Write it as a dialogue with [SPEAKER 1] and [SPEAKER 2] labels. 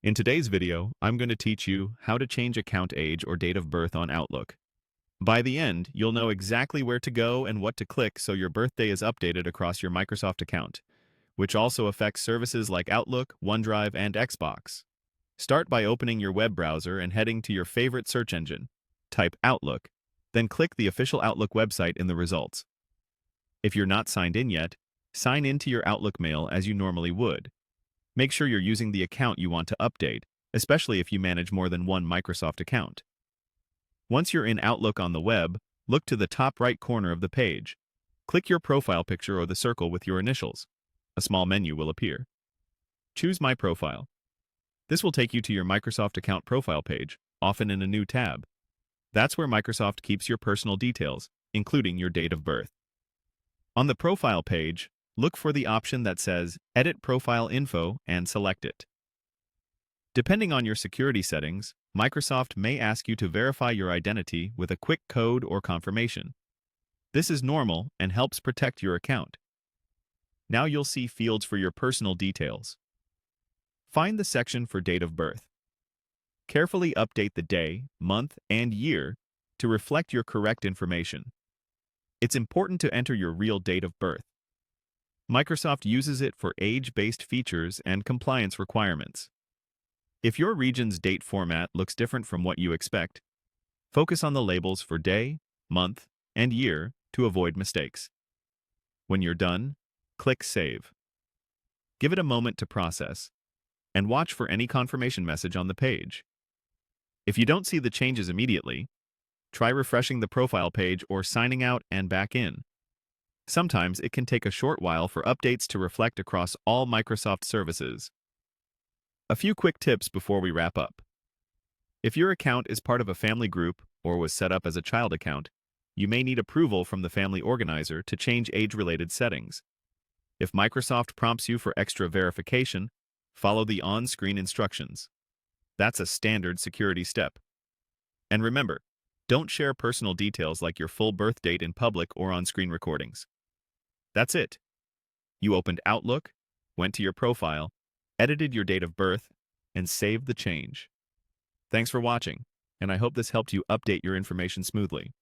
[SPEAKER 1] In today's video, I'm going to teach you how to change account age or date of birth on Outlook. By the end, you'll know exactly where to go and what to click so your birthday is updated across your Microsoft account, which also affects services like Outlook, OneDrive, and Xbox. Start by opening your web browser and heading to your favorite search engine. Type Outlook, then click the official Outlook website in the results. If you're not signed in yet, sign in to your Outlook mail as you normally would. Make sure you're using the account you want to update, especially if you manage more than one Microsoft account. Once you're in Outlook on the web, look to the top right corner of the page. Click your profile picture or the circle with your initials. A small menu will appear. Choose My Profile. This will take you to your Microsoft account profile page, often in a new tab. That's where Microsoft keeps your personal details, including your date of birth. On the profile page, look for the option that says Edit Profile Info and select it. Depending on your security settings, Microsoft may ask you to verify your identity with a quick code or confirmation. This is normal and helps protect your account. Now you'll see fields for your personal details. Find the section for date of birth. Carefully update the day, month, and year to reflect your correct information. It's important to enter your real date of birth. Microsoft uses it for age-based features and compliance requirements. If your region's date format looks different from what you expect, focus on the labels for day, month, and year to avoid mistakes. When you're done, click Save. Give it a moment to process, and watch for any confirmation message on the page. If you don't see the changes immediately, try refreshing the profile page or signing out and back in. Sometimes it can take a short while for updates to reflect across all Microsoft services. A few quick tips before we wrap up. If your account is part of a family group or was set up as a child account, you may need approval from the family organizer to change age-related settings. If Microsoft prompts you for extra verification, follow the on-screen instructions. That's a standard security step. And remember, don't share personal details like your full birth date in public or on screen recordings. That's it. You opened Outlook, went to your profile, edited your date of birth, and saved the change. Thanks for watching, and I hope this helped you update your information smoothly.